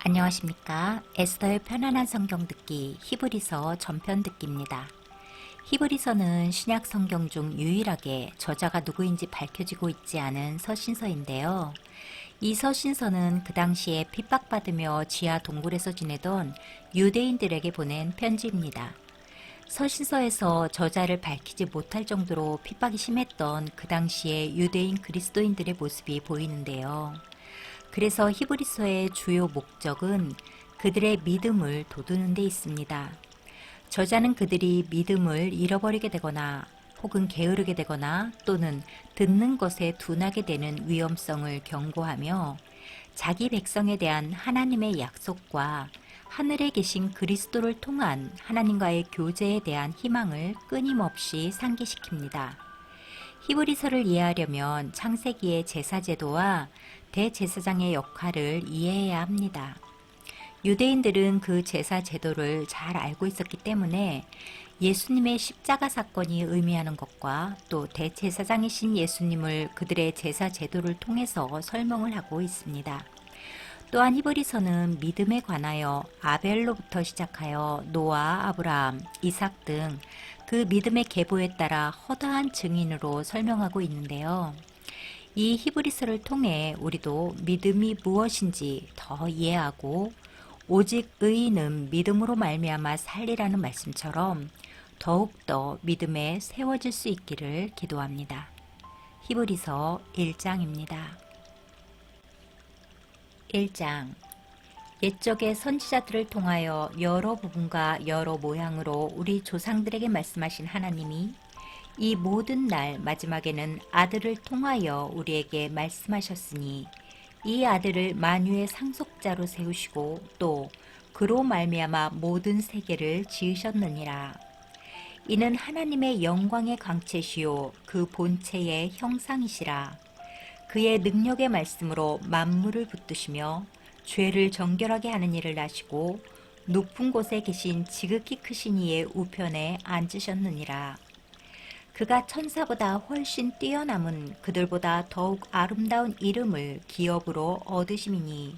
안녕하십니까. 에스더의 편안한 성경 듣기 히브리서 전편 듣기입니다. 히브리서는 신약 성경 중 유일하게 저자가 누구인지 밝혀지고 있지 않은 서신서인데요. 이 서신서는 그 당시에 핍박받으며 지하 동굴에서 지내던 유대인들에게 보낸 편지입니다. 서신서에서 저자를 밝히지 못할 정도로 핍박이 심했던 그 당시의 유대인 그리스도인들의 모습이 보이는데요. 그래서 히브리서의 주요 목적은 그들의 믿음을 돋우는 데 있습니다. 저자는 그들이 믿음을 잃어버리게 되거나 혹은 게으르게 되거나 또는 듣는 것에 둔하게 되는 위험성을 경고하며 자기 백성에 대한 하나님의 약속과 하늘에 계신 그리스도를 통한 하나님과의 교제에 대한 희망을 끊임없이 상기시킵니다. 히브리서를 이해하려면 창세기의 제사제도와 대제사장의 역할을 이해해야 합니다. 유대인들은 그 제사 제도를 잘 알고 있었기 때문에 예수님의 십자가 사건이 의미하는 것과 또 대제사장이신 예수님을 그들의 제사 제도를 통해서 설명을 하고 있습니다. 또한 히브리서는 믿음에 관하여 아벨로부터 시작하여 노아, 아브라함, 이삭 등 그 믿음의 계보에 따라 허다한 증인으로 설명하고 있는데요. 이 히브리서를 통해 우리도 믿음이 무엇인지 더 이해하고 오직 의인은 믿음으로 말미암아 살리라는 말씀처럼 더욱더 믿음에 세워질 수 있기를 기도합니다. 히브리서 1장입니다. 1장 옛적의 선지자들을 통하여 여러 부분과 여러 모양으로 우리 조상들에게 말씀하신 하나님이 이 모든 날 마지막에는 아들을 통하여 우리에게 말씀하셨으니 이 아들을 만유의 상속자로 세우시고 또 그로 말미암아 모든 세계를 지으셨느니라. 이는 하나님의 영광의 광채시요 그 본체의 형상이시라. 그의 능력의 말씀으로 만물을 붙드시며 죄를 정결하게 하는 일을 하시고 높은 곳에 계신 지극히 크신 이의 우편에 앉으셨느니라. 그가 천사보다 훨씬 뛰어남은 그들보다 더욱 아름다운 이름을 기업으로 얻으심이니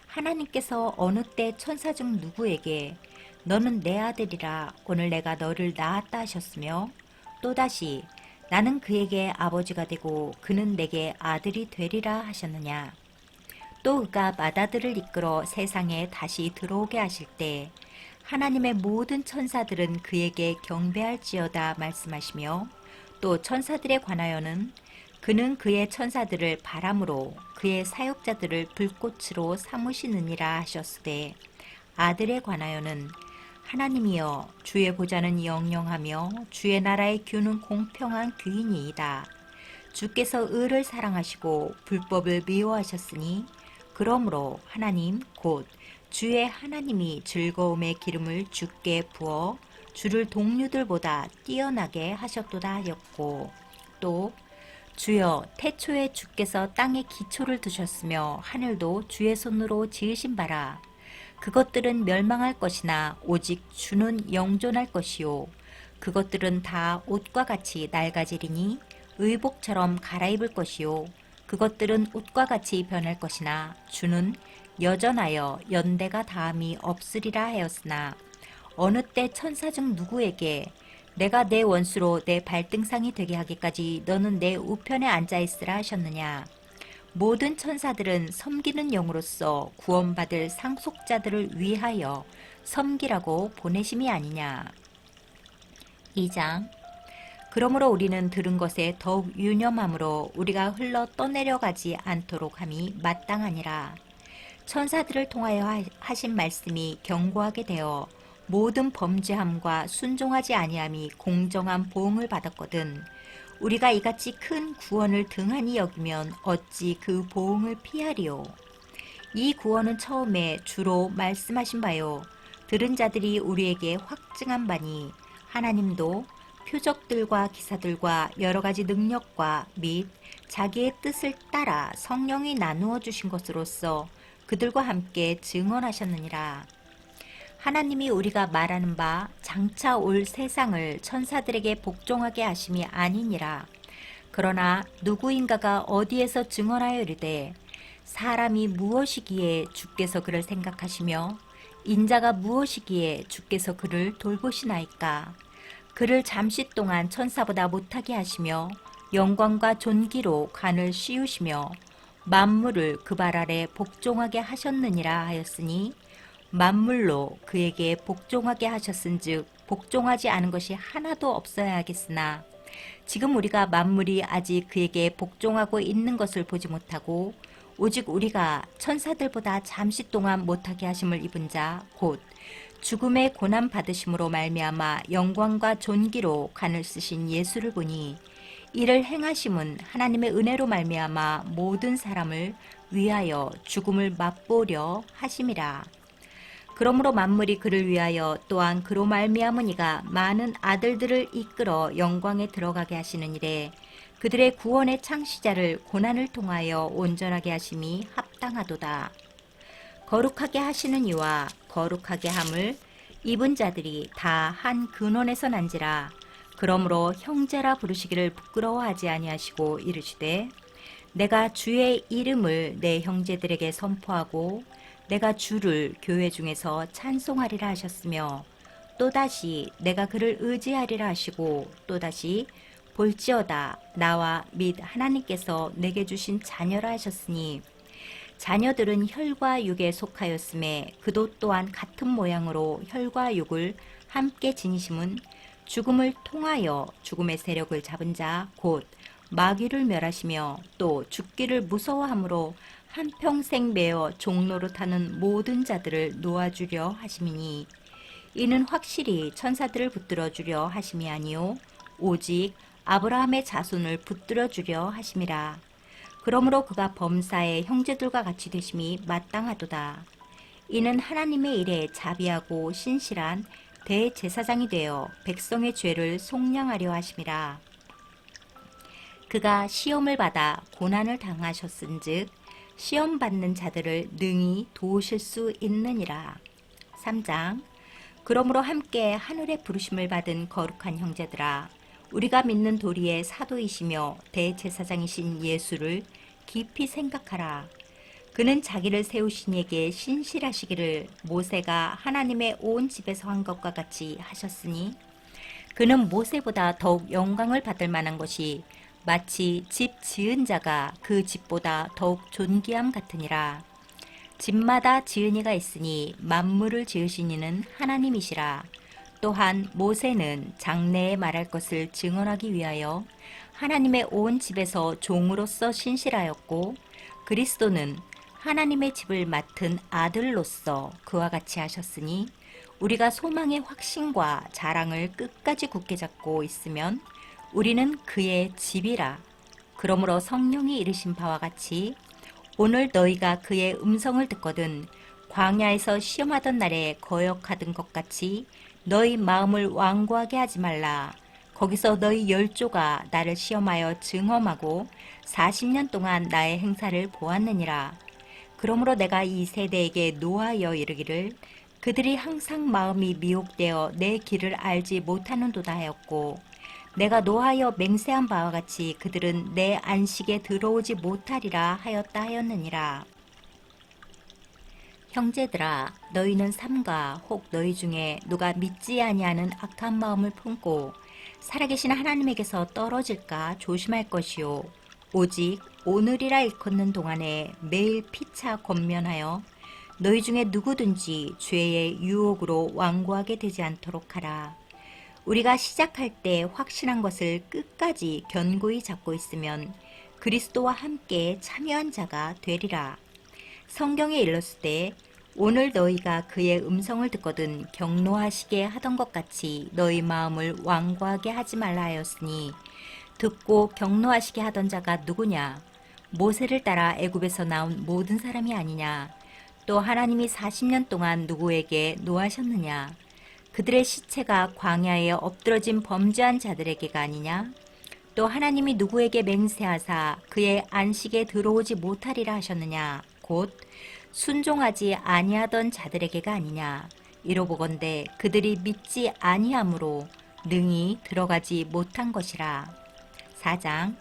하나님께서 어느 때 천사 중 누구에게 너는 내 아들이라 오늘 내가 너를 낳았다 하셨으며 또다시 나는 그에게 아버지가 되고 그는 내게 아들이 되리라 하셨느냐. 또 그가 맏아들을 이끌어 세상에 다시 들어오게 하실 때 하나님의 모든 천사들은 그에게 경배할지어다 말씀하시며 또 천사들에 관하여는 그는 그의 천사들을 바람으로 그의 사역자들을 불꽃으로 삼으시느니라 하셨으되 아들에 관하여는 하나님이여 주의 보좌는 영영하며 주의 나라의 규는 공평한 규이니이다. 주께서 의를 사랑하시고 불법을 미워하셨으니 그러므로 하나님 곧 주의 하나님이 즐거움의 기름을 주께 부어 주를 동류들보다 뛰어나게 하셨도다 하였고 또 주여 태초에 주께서 땅에 기초를 두셨으며 하늘도 주의 손으로 지으신 바라. 그것들은 멸망할 것이나 오직 주는 영존할 것이요 그것들은 다 옷과 같이 낡아지리니 의복처럼 갈아입을 것이요 그것들은 옷과 같이 변할 것이나 주는 여전하여 연대가 다함이 없으리라 하였으나 어느 때 천사 중 누구에게 내가 내 원수로 내 발등상이 되게 하기까지 너는 내 우편에 앉아있으라 하셨느냐. 모든 천사들은 섬기는 영으로서 구원받을 상속자들을 위하여 섬기라고 보내심이 아니냐. 2장 그러므로 우리는 들은 것에 더욱 유념함으로 우리가 흘러 떠내려가지 않도록 함이 마땅하니라. 천사들을 통하여 하신 말씀이 경고하게 되어 모든 범죄함과 순종하지 아니함이 공정한 보응을 받았거든 우리가 이같이 큰 구원을 등한히 여기면 어찌 그 보응을 피하리요. 이 구원은 처음에 주로 말씀하신 바요 들은 자들이 우리에게 확증한 바니 하나님도 표적들과 기사들과 여러 가지 능력과 및 자기의 뜻을 따라 성령이 나누어 주신 것으로서 그들과 함께 증언하셨느니라. 하나님이 우리가 말하는 바 장차 올 세상을 천사들에게 복종하게 하심이 아니니라. 그러나 누구인가가 어디에서 증언하여 이르되 사람이 무엇이기에 주께서 그를 생각하시며 인자가 무엇이기에 주께서 그를 돌보시나이까. 그를 잠시 동안 천사보다 못하게 하시며 영광과 존귀로 간을 씌우시며 만물을 그 발 아래 복종하게 하셨느니라 하였으니 만물로 그에게 복종하게 하셨은즉 복종하지 않은 것이 하나도 없어야 하겠으나 지금 우리가 만물이 아직 그에게 복종하고 있는 것을 보지 못하고 오직 우리가 천사들보다 잠시 동안 못하게 하심을 입은 자 곧 죽음의 고난 받으심으로 말미암아 영광과 존귀로 간을 쓰신 예수를 보니 이를 행하심은 하나님의 은혜로 말미암아 모든 사람을 위하여 죽음을 맛보려 하심이라. 그러므로 만물이 그를 위하여 또한 그로 말미암은 이가 많은 아들들을 이끌어 영광에 들어가게 하시는 일에 그들의 구원의 창시자를 고난을 통하여 온전하게 하심이 합당하도다. 거룩하게 하시는 이와 거룩하게 함을 입은 자들이 다 한 근원에서 난지라. 그러므로 형제라 부르시기를 부끄러워하지 아니하시고 이르시되 내가 주의 이름을 내 형제들에게 선포하고 내가 주를 교회 중에서 찬송하리라 하셨으며 또다시 내가 그를 의지하리라 하시고 또다시 볼지어다 나와 및 하나님께서 내게 주신 자녀라 하셨으니 자녀들은 혈과 육에 속하였음에 그도 또한 같은 모양으로 혈과 육을 함께 지니심은 죽음을 통하여 죽음의 세력을 잡은 자 곧 마귀를 멸하시며 또 죽기를 무서워함으로 한평생 매어 종로로 타는 모든 자들을 놓아주려 하심이니 이는 확실히 천사들을 붙들어 주려 하심이 아니요 오직 아브라함의 자손을 붙들어 주려 하심이라. 그러므로 그가 범사의 형제들과 같이 되심이 마땅하도다. 이는 하나님의 일에 자비하고 신실한 대제사장이 되어 백성의 죄를 속량하려 하심이라. 그가 시험을 받아 고난을 당하셨은즉 시험 받는 자들을 능히 도우실 수 있느니라. 3장. 그러므로 함께 하늘의 부르심을 받은 거룩한 형제들아 우리가 믿는 도리의 사도이시며 대제사장이신 예수를 깊이 생각하라. 그는 자기를 세우신 이에게 신실하시기를 모세가 하나님의 온 집에서 한 것과 같이 하셨으니 그는 모세보다 더욱 영광을 받을 만한 것이 마치 집 지은 자가 그 집보다 더욱 존귀함 같으니라. 집마다 지은 이가 있으니 만물을 지으신 이는 하나님이시라. 또한 모세는 장래에 말할 것을 증언하기 위하여 하나님의 온 집에서 종으로서 신실하였고 그리스도는 하나님의 집을 맡은 아들로서 그와 같이 하셨으니 우리가 소망의 확신과 자랑을 끝까지 굳게 잡고 있으면 우리는 그의 집이라. 그러므로 성령이 이르신 바와 같이 오늘 너희가 그의 음성을 듣거든 광야에서 시험하던 날에 거역하던 것 같이 너희 마음을 완고하게 하지 말라. 거기서 너희 열조가 나를 시험하여 증험하고 40년 동안 나의 행사를 보았느니라. 그러므로 내가 이 세대에게 노하여 이르기를 그들이 항상 마음이 미혹되어 내 길을 알지 못하는도다 하였고 내가 노하여 맹세한 바와 같이 그들은 내 안식에 들어오지 못하리라 하였다 하였느니라. 형제들아 너희는 삼가 혹 너희 중에 누가 믿지 아니하는 악한 마음을 품고 살아계신 하나님에게서 떨어질까 조심할 것이요 오직 오늘이라 일컫는 동안에 매일 피차 권면하여 너희 중에 누구든지 죄의 유혹으로 완고하게 되지 않도록 하라. 우리가 시작할 때 확신한 것을 끝까지 견고히 잡고 있으면 그리스도와 함께 참여한 자가 되리라. 성경에 일렀을 때 오늘 너희가 그의 음성을 듣거든 경노하시게 하던 것 같이 너희 마음을 완고하게 하지 말라 하였으니 듣고 경노하시게 하던 자가 누구냐? 모세를 따라 애굽에서 나온 모든 사람이 아니냐? 또 하나님이 40년 동안 누구에게 노하셨느냐? 그들의 시체가 광야에 엎드러진 범죄한 자들에게가 아니냐? 또 하나님이 누구에게 맹세하사 그의 안식에 들어오지 못하리라 하셨느냐? 곧 순종하지 아니하던 자들에게가 아니냐? 이로보건대 그들이 믿지 아니함으로 능히 들어가지 못한 것이라. 4장.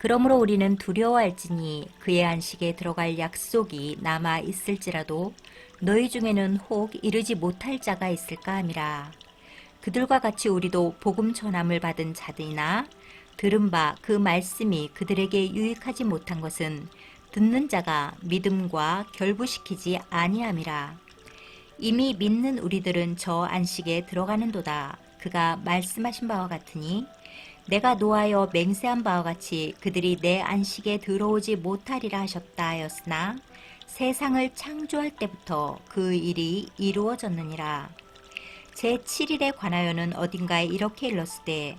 그러므로 우리는 두려워할지니 그의 안식에 들어갈 약속이 남아 있을지라도 너희 중에는 혹 이르지 못할 자가 있을까 함이라. 그들과 같이 우리도 복음 전함을 받은 자들이나 들은 바 그 말씀이 그들에게 유익하지 못한 것은 듣는 자가 믿음과 결부시키지 아니함이라. 이미 믿는 우리들은 저 안식에 들어가는도다. 그가 말씀하신 바와 같으니 내가 노하여 맹세한 바와 같이 그들이 내 안식에 들어오지 못하리라 하셨다 하였으나 세상을 창조할 때부터 그 일이 이루어졌느니라. 제7일에 관하여는 어딘가에 이렇게 일렀으되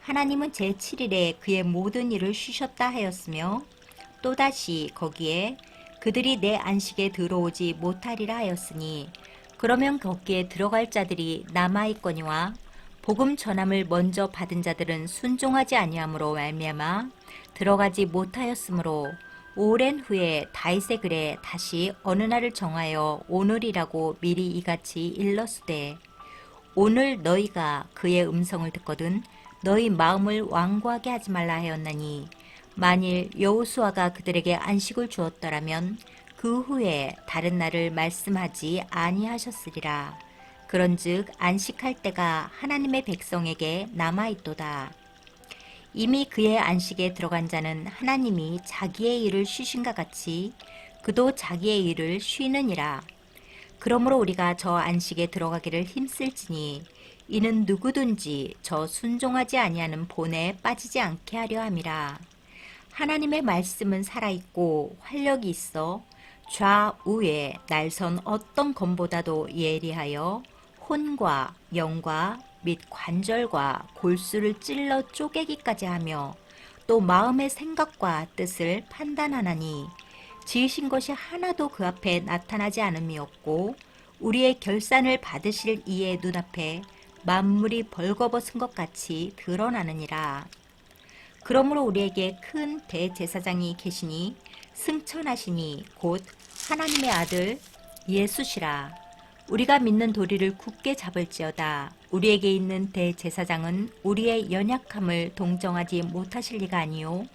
하나님은 제7일에 그의 모든 일을 쉬셨다 하였으며 또다시 거기에 그들이 내 안식에 들어오지 못하리라 하였으니 그러면 거기에 들어갈 자들이 남아있거니와 복음 전함을 먼저 받은 자들은 순종하지 아니함으로 말미암아 들어가지 못하였으므로 오랜 후에 다윗의 글에 다시 어느 날을 정하여 오늘이라고 미리 이같이 일렀으되 오늘 너희가 그의 음성을 듣거든 너희 마음을 완고하게 하지 말라 하였나니 만일 여호수아가 그들에게 안식을 주었더라면 그 후에 다른 날을 말씀하지 아니하셨으리라. 그런즉 안식할 때가 하나님의 백성에게 남아있도다. 이미 그의 안식에 들어간 자는 하나님이 자기의 일을 쉬신가 같이 그도 자기의 일을 쉬느니라. 그러므로 우리가 저 안식에 들어가기를 힘쓸지니 이는 누구든지 저 순종하지 아니하는 본에 빠지지 않게 하려 함이라. 하나님의 말씀은 살아있고 활력이 있어 좌우에 날선 어떤 검보다도 예리하여 혼과 영과 및 관절과 골수를 찔러 쪼개기까지 하며 또 마음의 생각과 뜻을 판단하나니 지으신 것이 하나도 그 앞에 나타나지 않음이 없고 우리의 결산을 받으실 이의 눈앞에 만물이 벌거벗은 것 같이 드러나느니라. 그러므로 우리에게 큰 대제사장이 계시니 승천하시니 곧 하나님의 아들 예수시라. 우리가 믿는 도리를 굳게 잡을지어다. 우리에게 있는 대제사장은 우리의 연약함을 동정하지 못하실 리가 아니요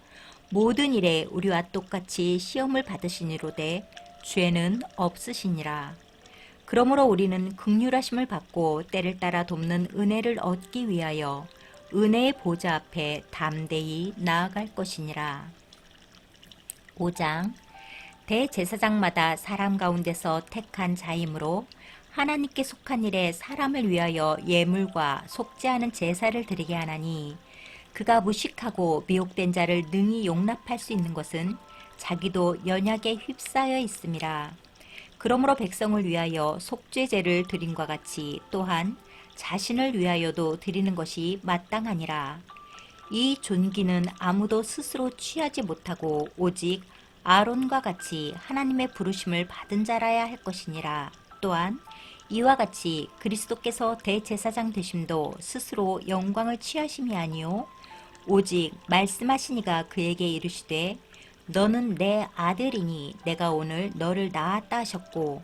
모든 일에 우리와 똑같이 시험을 받으시니로되 죄는 없으시니라. 그러므로 우리는 긍휼하심을 받고 때를 따라 돕는 은혜를 얻기 위하여 은혜의 보좌 앞에 담대히 나아갈 것이니라. 5장 대제사장마다 사람 가운데서 택한 자이므로 하나님께 속한 일에 사람을 위하여 예물과 속지 않은 제사를 드리게 하나니 그가 무식하고 미혹된 자를 능히 용납할 수 있는 것은 자기도 연약에 휩싸여 있음이라. 그러므로 백성을 위하여 속죄제를 드림과 같이 또한 자신을 위하여도 드리는 것이 마땅하니라. 이 존귀는 아무도 스스로 취하지 못하고 오직 아론과 같이 하나님의 부르심을 받은 자라야 할 것이니라. 또한 이와 같이 그리스도께서 대제사장 되심도 스스로 영광을 취하심이 아니요 오직 말씀하시니가 그에게 이르시되 너는 내 아들이니 내가 오늘 너를 낳았다 하셨고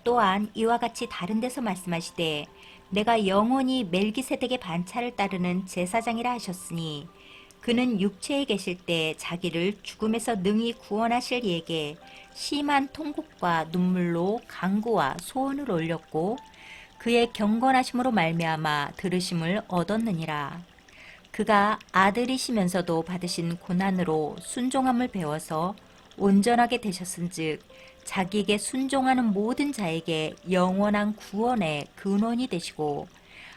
또한 이와 같이 다른 데서 말씀하시되 내가 영원히 멜기세덱의 반차를 따르는 제사장이라 하셨으니 그는 육체에 계실 때 자기를 죽음에서 능히 구원하실 이에게 심한 통곡과 눈물로 간구와 소원을 올렸고 그의 경건하심으로 말미암아 들으심을 얻었느니라. 그가 아들이시면서도 받으신 고난으로 순종함을 배워서 온전하게 되셨은즉 자기에게 순종하는 모든 자에게 영원한 구원의 근원이 되시고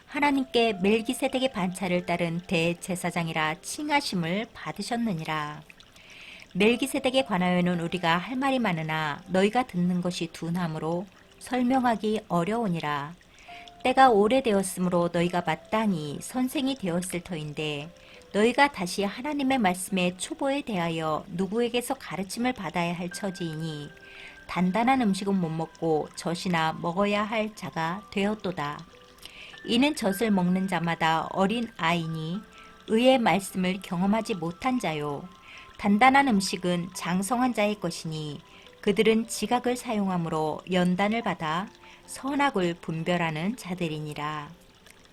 하나님께 멜기세덱의 반차를 따른 대제사장이라 칭하심을 받으셨느니라. 멜기세덱에 관하여는 우리가 할 말이 많으나 너희가 듣는 것이 둔하므로 설명하기 어려우니라. 때가 오래되었으므로 너희가 마땅히 선생이 되었을 터인데 너희가 다시 하나님의 말씀의 초보에 대하여 누구에게서 가르침을 받아야 할 처지이니 단단한 음식은 못 먹고 젖이나 먹어야 할 자가 되었도다. 이는 젖을 먹는 자마다 어린 아이니 의의 말씀을 경험하지 못한 자요. 단단한 음식은 장성한 자의 것이니 그들은 지각을 사용함으로 연단을 받아 선악을 분별하는 자들이니라.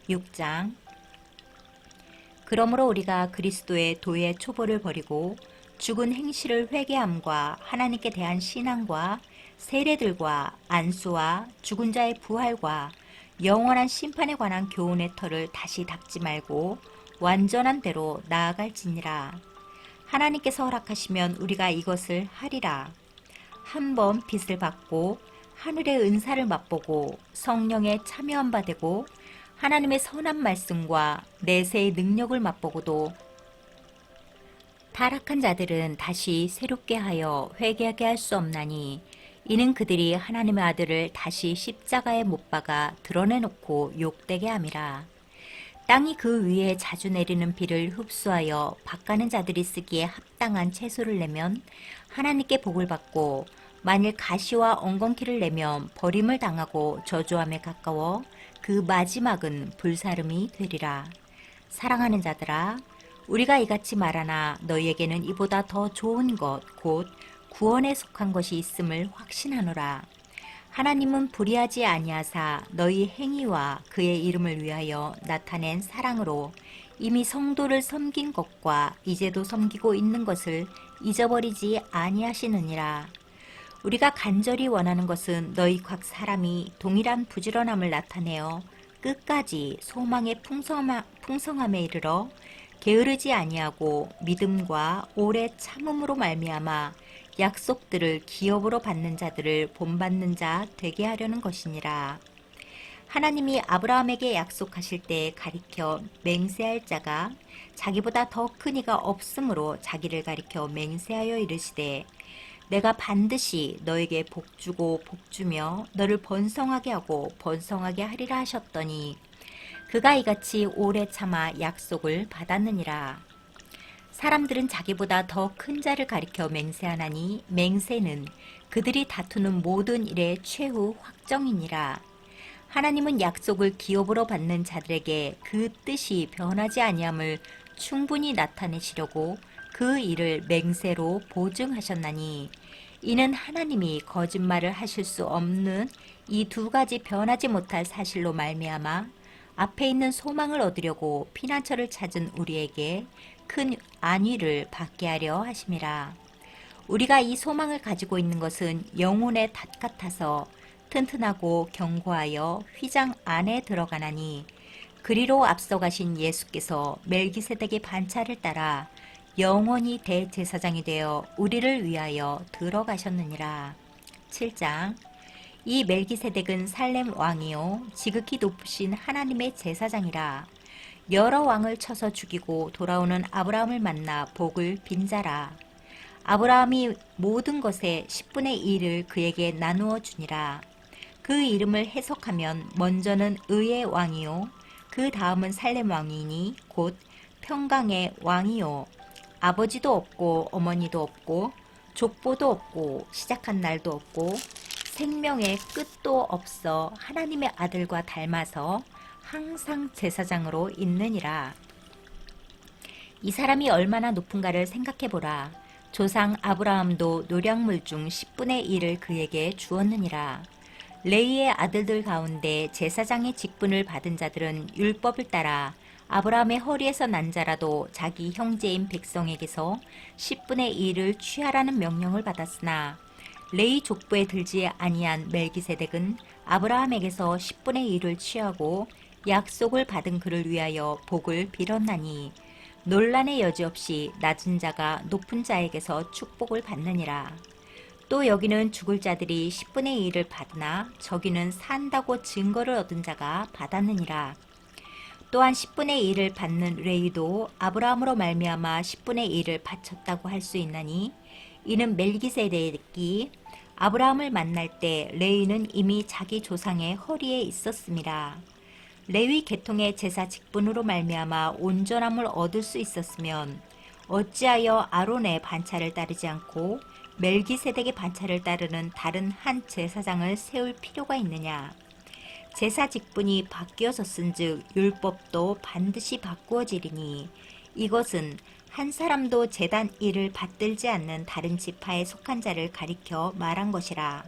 6장 그러므로 우리가 그리스도의 도의 초보를 버리고 죽은 행실을 회개함과 하나님께 대한 신앙과 세례들과 안수와 죽은 자의 부활과 영원한 심판에 관한 교훈의 털을 다시 닦지 말고 완전한 대로 나아갈지니라. 하나님께서 허락하시면 우리가 이것을 하리라. 한번 빛을 받고 하늘의 은사를 맛보고 성령에 참여한 바 되고 하나님의 선한 말씀과 내세의 능력을 맛보고도 타락한 자들은 다시 새롭게 하여 회개하게 할 수 없나니 이는 그들이 하나님의 아들을 다시 십자가에 못 박아 드러내놓고 욕되게 함이라. 땅이 그 위에 자주 내리는 비를 흡수하여 밭가는 자들이 쓰기에 합당한 채소를 내면 하나님께 복을 받고 만일 가시와 엉겅퀴를 내면 버림을 당하고 저주함에 가까워 그 마지막은 불사름이 되리라. 사랑하는 자들아, 우리가 이같이 말하나 너희에게는 이보다 더 좋은 것 곧 구원에 속한 것이 있음을 확신하노라. 하나님은 불의하지 아니하사 너희 행위와 그의 이름을 위하여 나타낸 사랑으로 이미 성도를 섬긴 것과 이제도 섬기고 있는 것을 잊어버리지 아니하시느니라. 우리가 간절히 원하는 것은 너희 각 사람이 동일한 부지런함을 나타내어 끝까지 소망의 풍성함에 이르러 게으르지 아니하고 믿음과 오래 참음으로 말미암아 약속들을 기업으로 받는 자들을 본받는 자 되게 하려는 것이니라. 하나님이 아브라함에게 약속하실 때 가리켜 맹세할 자가 자기보다 더 큰 이가 없으므로 자기를 가리켜 맹세하여 이르시되 내가 반드시 너에게 복주고 복주며 너를 번성하게 하고 번성하게 하리라 하셨더니 그가 이같이 오래 참아 약속을 받았느니라. 사람들은 자기보다 더 큰 자를 가리켜 맹세하나니 맹세는 그들이 다투는 모든 일의 최후 확정이니라. 하나님은 약속을 기업으로 받는 자들에게 그 뜻이 변하지 아니함을 충분히 나타내시려고 그 일을 맹세로 보증하셨나니 이는 하나님이 거짓말을 하실 수 없는 이 두 가지 변하지 못할 사실로 말미암아 앞에 있는 소망을 얻으려고 피난처를 찾은 우리에게 큰 안위를 받게 하려 하심이라. 우리가 이 소망을 가지고 있는 것은 영혼의 닷 같아서 튼튼하고 견고하여 휘장 안에 들어가나니 그리로 앞서가신 예수께서 멜기세덱의 반차를 따라 영원히 대제사장이 되어 우리를 위하여 들어가셨느니라. 7장. 이 멜기세덱은 살렘 왕이요 지극히 높으신 하나님의 제사장이라. 여러 왕을 쳐서 죽이고 돌아오는 아브라함을 만나 복을 빈 자라. 아브라함이 모든 것의 10분의 1을 그에게 나누어 주니라. 그 이름을 해석하면 먼저는 의의 왕이요 그 다음은 살렘 왕이니 곧 평강의 왕이요 아버지도 없고 어머니도 없고 족보도 없고 시작한 날도 없고 생명의 끝도 없어 하나님의 아들과 닮아서 항상 제사장으로 있느니라. 이 사람이 얼마나 높은가를 생각해보라. 조상 아브라함도 노략물 중 10분의 1을 그에게 주었느니라. 레이의 아들들 가운데 제사장의 직분을 받은 자들은 율법을 따라 아브라함의 허리에서 난 자라도 자기 형제인 백성에게서 10분의 1을 취하라는 명령을 받았으나 레이 족보에 들지 아니한 멜기세덱은 아브라함에게서 10분의 1을 취하고 약속을 받은 그를 위하여 복을 빌었나니 논란의 여지 없이 낮은 자가 높은 자에게서 축복을 받느니라. 또 여기는 죽을 자들이 10분의 1을 받으나 저기는 산다고 증거를 얻은 자가 받았느니라. 또한 10분의 1을 받는 레위도 아브라함으로 말미암아 10분의 1을 바쳤다고 할 수 있나니 이는 멜기세덱이 아브라함을 만날 때 레위는 이미 자기 조상의 허리에 있었습니다. 레위 계통의 제사 직분으로 말미암아 온전함을 얻을 수 있었으면 어찌하여 아론의 반차를 따르지 않고 멜기세덱의 반차를 따르는 다른 한 제사장을 세울 필요가 있느냐. 제사 직분이 바뀌어졌은즉 율법도 반드시 바꾸어지리니 이것은 한 사람도 제단 일을 받들지 않는 다른 지파에 속한 자를 가리켜 말한 것이라.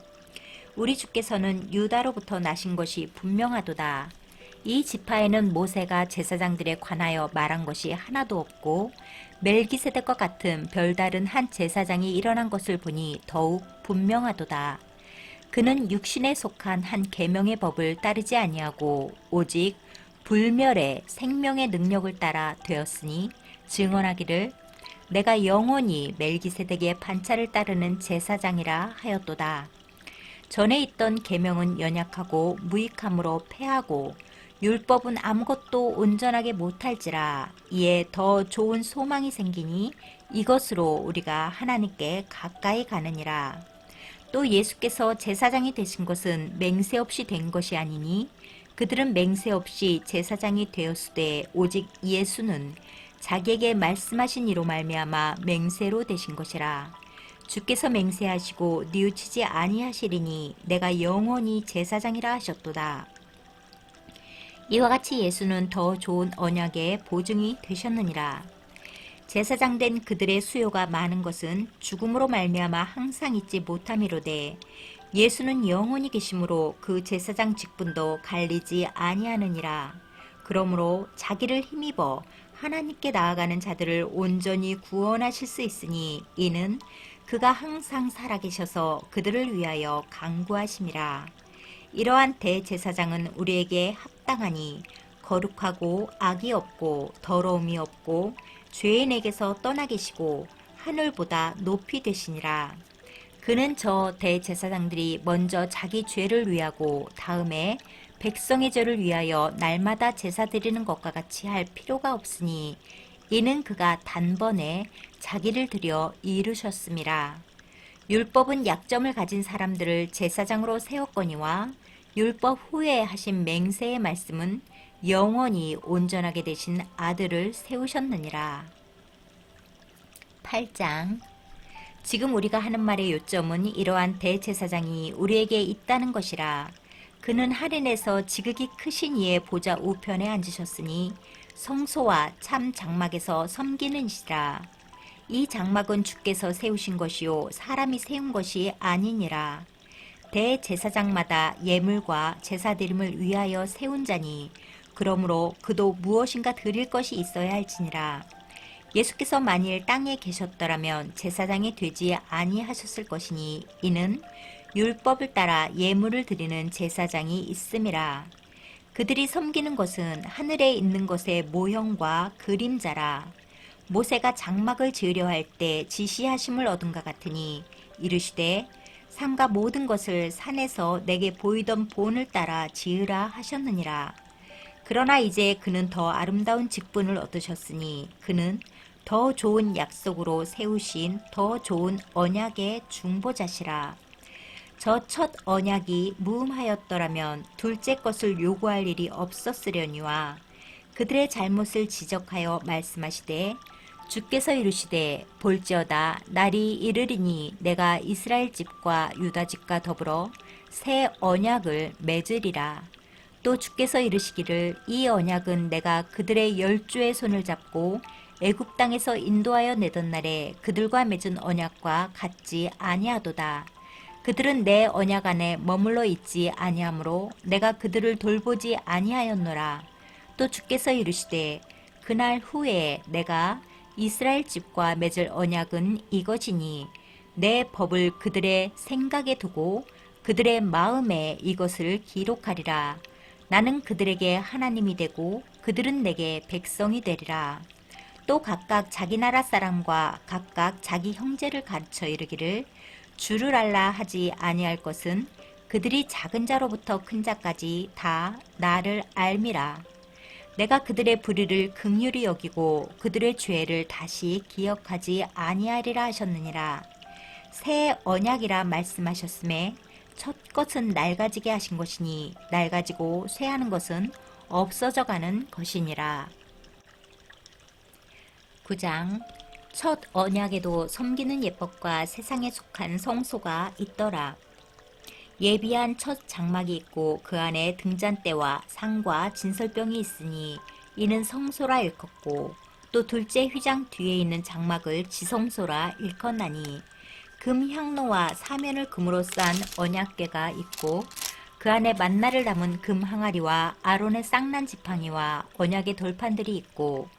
우리 주께서는 유다로부터 나신 것이 분명하도다. 이 지파에는 모세가 제사장들에 관하여 말한 것이 하나도 없고 멜기세덱과 같은 별다른 한 제사장이 일어난 것을 보니 더욱 분명하도다. 그는 육신에 속한 한 계명의 법을 따르지 아니하고 오직 불멸의 생명의 능력을 따라 되었으니 증언하기를 내가 영원히 멜기세덱의 반차를 따르는 제사장이라 하였도다. 전에 있던 계명은 연약하고 무익함으로 패하고 율법은 아무것도 온전하게 못할지라. 이에 더 좋은 소망이 생기니 이것으로 우리가 하나님께 가까이 가느니라. 또 예수께서 제사장이 되신 것은 맹세 없이 된 것이 아니니 그들은 맹세 없이 제사장이 되었으되 오직 예수는 자기에게 말씀하신 이로 말미암아 맹세로 되신 것이라. 주께서 맹세하시고 뉘우치지 아니하시리니 내가 영원히 제사장이라 하셨도다. 이와 같이 예수는 더 좋은 언약의 보증이 되셨느니라. 제사장 된 그들의 수요가 많은 것은 죽음으로 말미암아 항상 잊지 못함이로되 예수는 영원히 계심으로 그 제사장 직분도 갈리지 아니하느니라. 그러므로 자기를 힘입어 하나님께 나아가는 자들을 온전히 구원하실 수 있으니 이는 그가 항상 살아계셔서 그들을 위하여 간구하심이라. 이러한 대제사장은 우리에게 합당하니 거룩하고 악이 없고 더러움이 없고 죄인에게서 떠나 계시고 하늘보다 높이 되시니라. 그는 저 대제사장들이 먼저 자기 죄를 위하고 다음에 백성의 죄를 위하여 날마다 제사 드리는 것과 같이 할 필요가 없으니 이는 그가 단번에 자기를 드려 이루셨음이라. 율법은 약점을 가진 사람들을 제사장으로 세웠거니와 율법 후에 하신 맹세의 말씀은 영원히 온전하게 되신 아들을 세우셨느니라. 8장. 지금 우리가 하는 말의 요점은 이러한 대제사장이 우리에게 있다는 것이라. 그는 하늘에서 지극히 크신 이의 보좌 우편에 앉으셨으니 성소와 참 장막에서 섬기는 이시라. 이 장막은 주께서 세우신 것이요 사람이 세운 것이 아니니라. 대제사장마다 예물과 제사드림을 위하여 세운 자니 그러므로 그도 무엇인가 드릴 것이 있어야 할지니라. 예수께서 만일 땅에 계셨더라면 제사장이 되지 아니하셨을 것이니 이는 율법을 따라 예물을 드리는 제사장이 있음이라. 그들이 섬기는 것은 하늘에 있는 것의 모형과 그림자라. 모세가 장막을 지으려 할 때 지시하심을 얻은가 같으니 이르시되 삼가 모든 것을 산에서 내게 보이던 본을 따라 지으라 하셨느니라. 그러나 이제 그는 더 아름다운 직분을 얻으셨으니 그는 더 좋은 약속으로 세우신 더 좋은 언약의 중보자시라. 저 첫 언약이 무음하였더라면 둘째 것을 요구할 일이 없었으려니와 그들의 잘못을 지적하여 말씀하시되 주께서 이르시되 볼지어다 날이 이르리니 내가 이스라엘 집과 유다 집과 더불어 새 언약을 맺으리라. 또 주께서 이르시기를 이 언약은 내가 그들의 열조의 손을 잡고 애굽 땅에서 인도하여 내던 날에 그들과 맺은 언약과 같지 아니하도다. 그들은 내 언약 안에 머물러 있지 아니하므로 내가 그들을 돌보지 아니하였노라. 또 주께서 이르시되 그날 후에 내가 이스라엘 집과 맺을 언약은 이것이니 내 법을 그들의 생각에 두고 그들의 마음에 이것을 기록하리라. 나는 그들에게 하나님이 되고 그들은 내게 백성이 되리라. 또 각각 자기 나라 사람과 각각 자기 형제를 가르쳐 이르기를 주를 알라 하지 아니할 것은 그들이 작은 자로부터 큰 자까지 다 나를 알미라. 내가 그들의 불의를 긍휼히 여기고 그들의 죄를 다시 기억하지 아니하리라 하셨느니라. 새 언약이라 말씀하셨음에 첫 것은 낡아지게 하신 것이니 낡아지고 쇠하는 것은 없어져 가는 것이니라. 9장. 첫 언약에도 섬기는 예법과 세상에 속한 성소가 있더라. 예비한 첫 장막이 있고 그 안에 등잔대와 상과 진설병이 있으니 이는 성소라 일컫고 또 둘째 휘장 뒤에 있는 장막을 지성소라 일컫나니 금 향로와 사면을 금으로 싼 언약궤가 있고 그 안에 만나를 담은 금 항아리와 아론의 쌍난 지팡이와 언약의 돌판들이 있고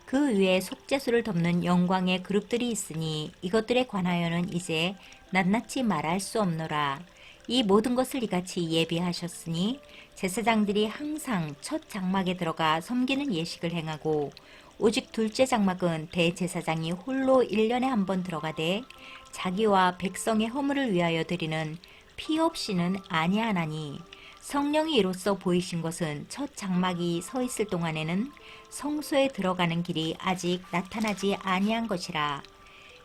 그 위에 속죄수를 덮는 영광의 그룹들이 있으니 이것들에 관하여는 이제 낱낱이 말할 수 없노라. 이 모든 것을 이같이 예비하셨으니 제사장들이 항상 첫 장막에 들어가 섬기는 예식을 행하고 오직 둘째 장막은 대제사장이 홀로 1년에 한 번 들어가되 자기와 백성의 허물을 위하여 드리는 피 없이는 아니하나니 성령이 이로써 보이신 것은 첫 장막이 서 있을 동안에는 성소에 들어가는 길이 아직 나타나지 아니한 것이라.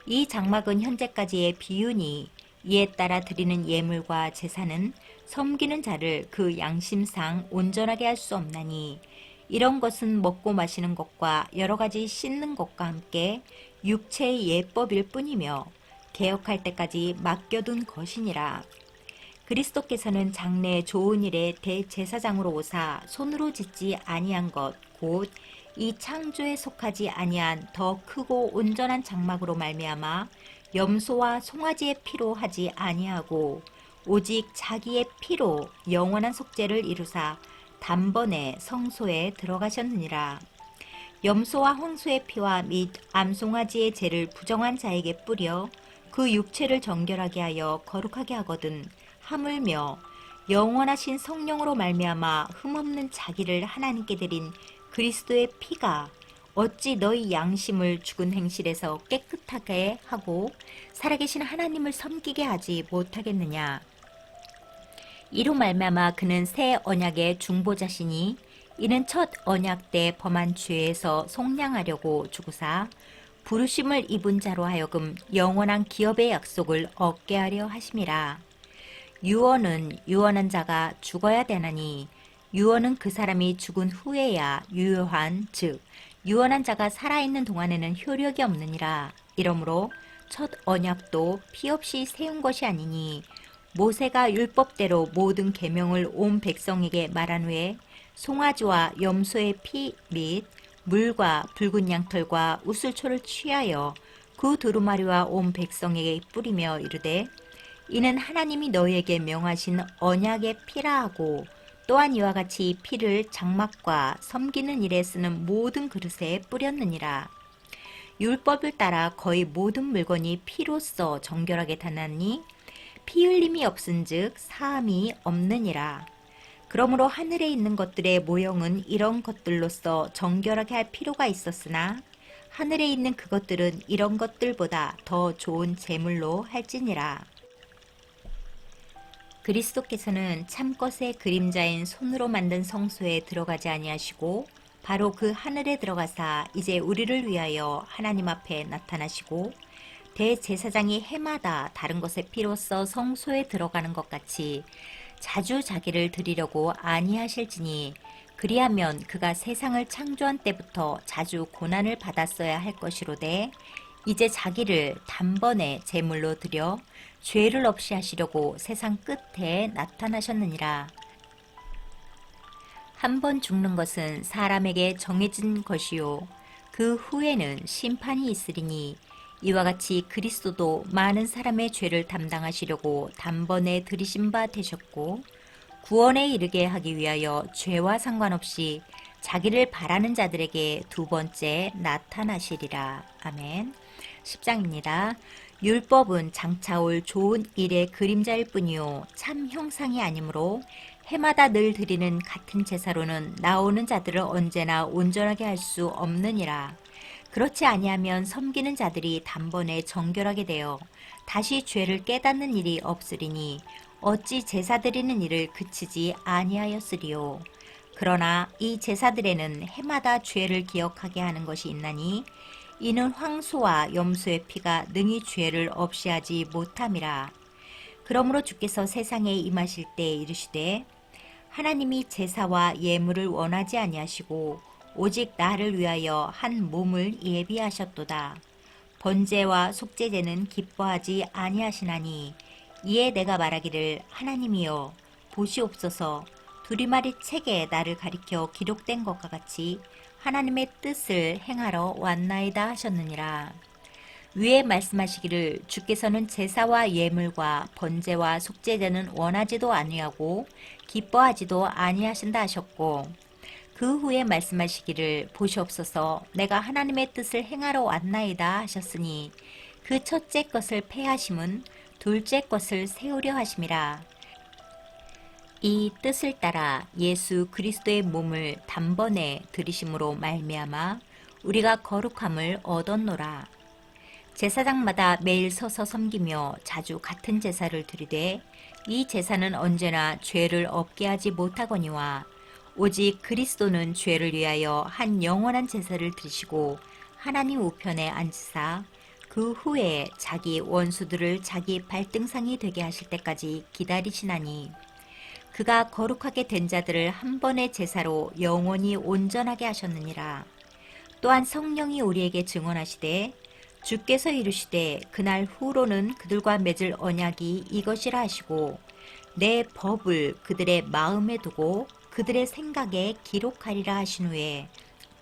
이 장막은 현재까지의 비유니 이에 따라 드리는 예물과 제사는 섬기는 자를 그 양심상 온전하게 할 수 없나니 이런 것은 먹고 마시는 것과 여러 가지 씻는 것과 함께 육체의 예법일 뿐이며 개혁할 때까지 맡겨둔 것이니라. 그리스도께서는 장래의 좋은 일에 대제사장으로 오사 손으로 짓지 아니한 것 곧 이 창조에 속하지 아니한 더 크고 온전한 장막으로 말미암아 염소와 송아지의 피로 하지 아니하고 오직 자기의 피로 영원한 속죄를 이루사 단번에 성소에 들어가셨느니라. 염소와 황소의 피와 및 암송아지의 죄를 부정한 자에게 뿌려 그 육체를 정결하게 하여 거룩하게 하거든 하물며 영원하신 성령으로 말미암아 흠없는 자기를 하나님께 드린 그리스도의 피가 어찌 너희 양심을 죽은 행실에서 깨끗하게 하고 살아계신 하나님을 섬기게 하지 못하겠느냐. 이로 말미암아 그는 새 언약의 중보자시니 이는 첫 언약 때 범한 죄에서 속량하려고 죽으사 부르심을 입은 자로 하여금 영원한 기업의 약속을 얻게 하려 하심이라. 유언은 유언한 자가 죽어야 되나니 유언은 그 사람이 죽은 후에야 유효한 즉 유언한 자가 살아있는 동안에는 효력이 없느니라. 이러므로 첫 언약도 피 없이 세운 것이 아니니 모세가 율법대로 모든 계명을 온 백성에게 말한 후에 송아지와 염소의 피 및 물과 붉은 양털과 우슬초를 취하여 그 두루마리와 온 백성에게 뿌리며 이르되 이는 하나님이 너희에게 명하신 언약의 피라 하고 또한 이와 같이 피를 장막과 섬기는 일에 쓰는 모든 그릇에 뿌렸느니라. 율법을 따라 거의 모든 물건이 피로써 정결하게 다나니 피 흘림이 없은즉 사함이 없느니라. 그러므로 하늘에 있는 것들의 모형은 이런 것들로서 정결하게 할 필요가 있었으나 하늘에 있는 그것들은 이런 것들보다 더 좋은 제물로 할지니라. 그리스도께서는 참것의 그림자인 손으로 만든 성소에 들어가지 아니하시고 바로 그 하늘에 들어가사 이제 우리를 위하여 하나님 앞에 나타나시고 대제사장이 해마다 다른 것의 피로써 성소에 들어가는 것 같이 자주 자기를 드리려고 아니하실지니 그리하면 그가 세상을 창조한 때부터 자주 고난을 받았어야 할 것이로되 이제 자기를 단번에 제물로 드려 죄를 없이 하시려고 세상 끝에 나타나셨느니라. 한 번 죽는 것은 사람에게 정해진 것이요 그 후에는 심판이 있으리니 이와 같이 그리스도도 많은 사람의 죄를 담당하시려고 단번에 들이신 바 되셨고 구원에 이르게 하기 위하여 죄와 상관없이 자기를 바라는 자들에게 두 번째 나타나시리라. 아멘. 10장입니다. 율법은 장차 올 좋은 일의 그림자일 뿐이요 참 형상이 아니므로 해마다 늘 드리는 같은 제사로는 나오는 자들을 언제나 온전하게 할 수 없느니라. 그렇지 아니하면 섬기는 자들이 단번에 정결하게 되어 다시 죄를 깨닫는 일이 없으리니 어찌 제사 드리는 일을 그치지 아니하였으리요. 그러나 이 제사들에는 해마다 죄를 기억하게 하는 것이 있나니 이는 황소와 염소의 피가 능히 죄를 없이 하지 못함이라. 그러므로 주께서 세상에 임하실 때 이르시되 하나님이 제사와 예물을 원하지 아니하시고 오직 나를 위하여 한 몸을 예비하셨도다. 번제와 속죄제는 기뻐하지 아니하시나니 이에 내가 말하기를 하나님이여 보시옵소서 두리마리 책에 나를 가리켜 기록된 것과 같이 하나님의 뜻을 행하러 왔나이다 하셨느니라. 위에 말씀하시기를 주께서는 제사와 예물과 번제와 속죄제는 원하지도 아니하고 기뻐하지도 아니하신다 하셨고 그 후에 말씀하시기를 보시옵소서 내가 하나님의 뜻을 행하러 왔나이다 하셨으니 그 첫째 것을 폐하심은 둘째 것을 세우려 하심이라. 이 뜻을 따라 예수 그리스도의 몸을 단번에 들이심으로 말미암아 우리가 거룩함을 얻었노라. 제사장마다 매일 서서 섬기며 자주 같은 제사를 드리되 이 제사는 언제나 죄를 없게 하지 못하거니와 오직 그리스도는 죄를 위하여 한 영원한 제사를 드리시고 하나님 우편에 앉으사 그 후에 자기 원수들을 자기 발등상이 되게 하실 때까지 기다리시나니 그가 거룩하게 된 자들을 한 번의 제사로 영원히 온전하게 하셨느니라. 또한 성령이 우리에게 증언하시되 주께서 이르시되 그날 후로는 그들과 맺을 언약이 이것이라 하시고 내 법을 그들의 마음에 두고 그들의 생각에 기록하리라 하신 후에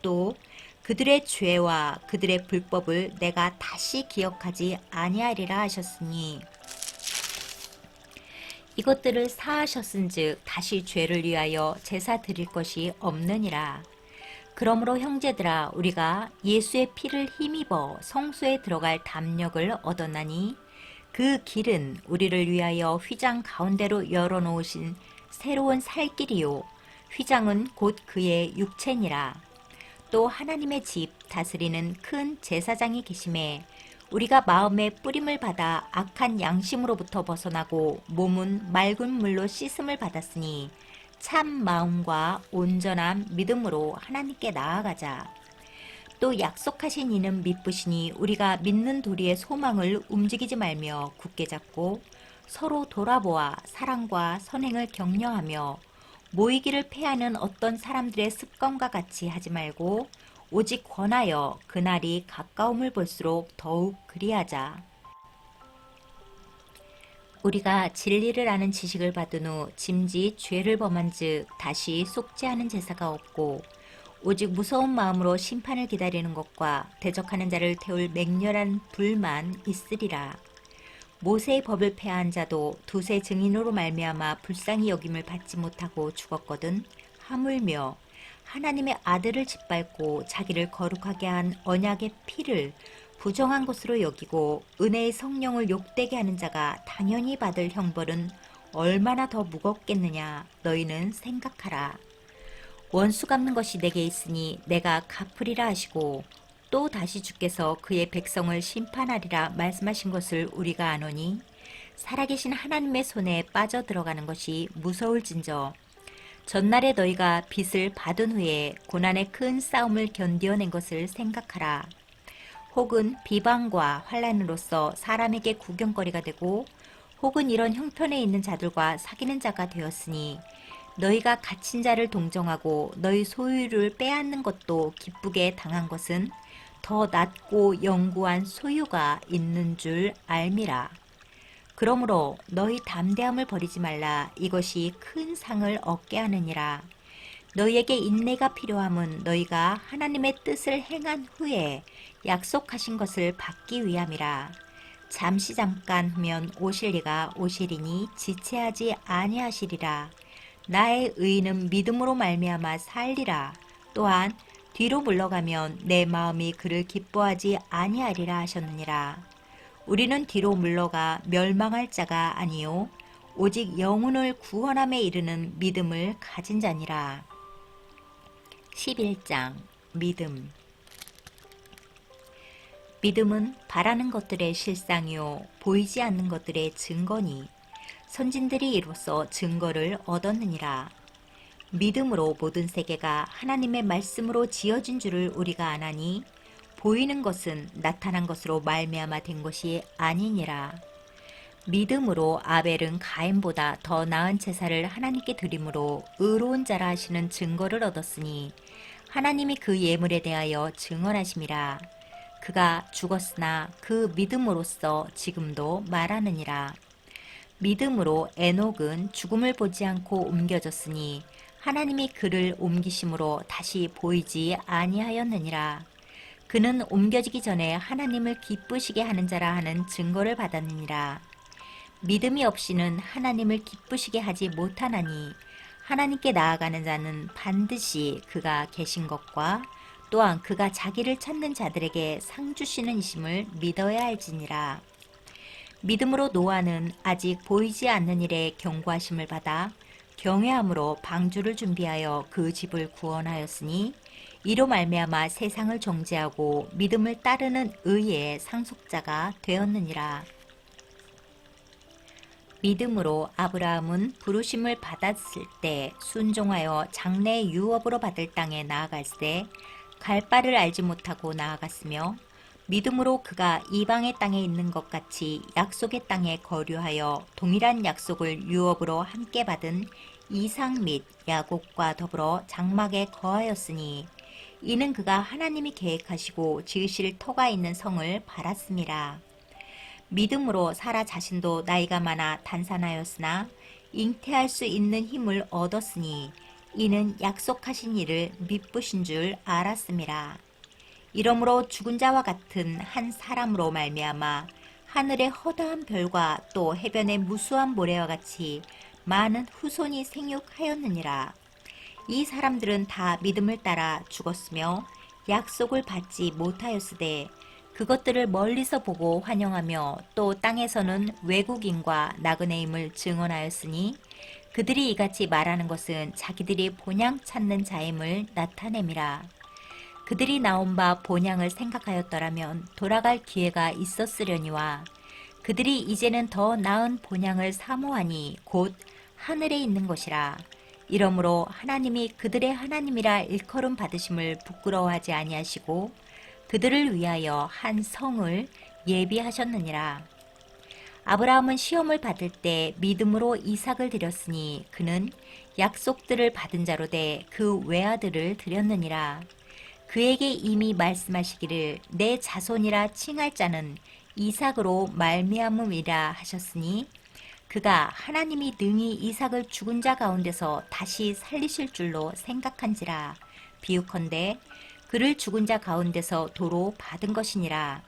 또 그들의 죄와 그들의 불법을 내가 다시 기억하지 아니하리라 하셨으니 이것들을 사하셨은즉 다시 죄를 위하여 제사 드릴 것이 없느니라. 그러므로 형제들아 우리가 예수의 피를 힘입어 성소에 들어갈 담력을 얻었나니 그 길은 우리를 위하여 휘장 가운데로 열어놓으신 새로운 살 길이요 휘장은 곧 그의 육체니라. 또 하나님의 집 다스리는 큰 제사장이 계심에 우리가 마음의 뿌림을 받아 악한 양심으로부터 벗어나고 몸은 맑은 물로 씻음을 받았으니 참 마음과 온전한 믿음으로 하나님께 나아가자. 또 약속하신 이는 믿으시니 우리가 믿는 도리의 소망을 움직이지 말며 굳게 잡고 서로 돌아보아 사랑과 선행을 격려하며 모이기를 패하는 어떤 사람들의 습관과 같이 하지 말고 오직 권하여 그날이 가까움을 볼수록 더욱 그리하자. 우리가 진리를 아는 지식을 받은 후 짐짓 죄를 범한 즉 다시 속죄하는 제사가 없고 오직 무서운 마음으로 심판을 기다리는 것과 대적하는 자를 태울 맹렬한 불만 있으리라. 모세의 법을 폐한 자도 두세 증인으로 말미암아 불쌍히 여김을 받지 못하고 죽었거든 하물며 하나님의 아들을 짓밟고 자기를 거룩하게 한 언약의 피를 부정한 것으로 여기고 은혜의 성령을 욕되게 하는 자가 당연히 받을 형벌은 얼마나 더 무겁겠느냐 너희는 생각하라. 원수 갚는 것이 내게 있으니 내가 갚으리라 하시고 또 다시 주께서 그의 백성을 심판하리라 말씀하신 것을 우리가 아노니 살아계신 하나님의 손에 빠져 들어가는 것이 무서울진저 전날에 너희가 빚을 받은 후에 고난의 큰 싸움을 견디어낸 것을 생각하라. 혹은 비방과 환난으로서 사람에게 구경거리가 되고 혹은 이런 형편에 있는 자들과 사귀는 자가 되었으니 너희가 갇힌 자를 동정하고 너희 소유를 빼앗는 것도 기쁘게 당한 것은 더 낮고 영구한 소유가 있는 줄 알미라. 그러므로 너희 담대함을 버리지 말라. 이것이 큰 상을 얻게 하느니라. 너희에게 인내가 필요함은 너희가 하나님의 뜻을 행한 후에 약속하신 것을 받기 위함이라. 잠시 잠깐 후면 오실 이가 오시리니 지체하지 아니하시리라. 나의 의인은 믿음으로 말미암아 살리라. 또한 뒤로 물러가면 내 마음이 그를 기뻐하지 아니하리라 하셨느니라. 우리는 뒤로 물러가 멸망할 자가 아니요 오직 영혼을 구원함에 이르는 믿음을 가진 자니라. 11장 믿음. 믿음은 바라는 것들의 실상이요 보이지 않는 것들의 증거니 선진들이 이로써 증거를 얻었느니라. 믿음으로 모든 세계가 하나님의 말씀으로 지어진 줄을 우리가 아나니 보이는 것은 나타난 것으로 말미암아 된 것이 아니니라. 믿음으로 아벨은 가인보다 더 나은 제사를 하나님께 드림으로 의로운 자라 하시는 증거를 얻었으니 하나님이 그 예물에 대하여 증언하심이라. 그가 죽었으나 그 믿음으로써 지금도 말하느니라. 믿음으로 에녹은 죽음을 보지 않고 옮겨졌으니 하나님이 그를 옮기심으로 다시 보이지 아니하였느니라. 그는 옮겨지기 전에 하나님을 기쁘시게 하는 자라 하는 증거를 받았느니라. 믿음이 없이는 하나님을 기쁘시게 하지 못하나니 하나님께 나아가는 자는 반드시 그가 계신 것과 또한 그가 자기를 찾는 자들에게 상 주시는 이심을 믿어야 할지니라. 믿음으로 노아는 아직 보이지 않는 일에 경고하심을 받아 경외함으로 방주를 준비하여 그 집을 구원하였으니 이로 말미암아 세상을 정죄하고 믿음을 따르는 의의 상속자가 되었느니라. 믿음으로 아브라함은 부르심을 받았을 때 순종하여 장래의 유업으로 받을 땅에 나아갈새 갈 바를 알지 못하고 나아갔으며 믿음으로 그가 이방의 땅에 있는 것 같이 약속의 땅에 거류하여 동일한 약속을 유업으로 함께 받은 이삭 및 야곱과 더불어 장막에 거하였으니 이는 그가 하나님이 계획하시고 지으실 터가 있는 성을 바랐습니다. 믿음으로 사라 자신도 나이가 많아 단산하였으나 잉태할 수 있는 힘을 얻었으니 이는 약속하신 일을 미쁘신 줄 알았습니다. 이러므로 죽은 자와 같은 한 사람으로 말미암아 하늘의 허다한 별과 또 해변의 무수한 모래와 같이 많은 후손이 생육하였느니라. 이 사람들은 다 믿음을 따라 죽었으며 약속을 받지 못하였으되 그것들을 멀리서 보고 환영하며 또 땅에서는 외국인과 나그네임을 증언하였으니 그들이 이같이 말하는 것은 자기들이 본향 찾는 자임을 나타냄이라. 그들이 나온 바 본향을 생각하였더라면 돌아갈 기회가 있었으려니와 그들이 이제는 더 나은 본향을 사모하니 곧 하늘에 있는 것이라. 이러므로 하나님이 그들의 하나님이라 일컬음 받으심을 부끄러워하지 아니하시고 그들을 위하여 한 성을 예비하셨느니라. 아브라함은 시험을 받을 때 믿음으로 이삭을 드렸으니 그는 약속들을 받은 자로 돼 그 외아들을 드렸느니라. 그에게 이미 말씀하시기를 내 자손이라 칭할 자는 이삭으로 말미암음이라 하셨으니 그가 하나님이 능히 이삭을 죽은 자 가운데서 다시 살리실 줄로 생각한지라. 비유컨대 그를 죽은 자 가운데서 도로 받은 것이니라.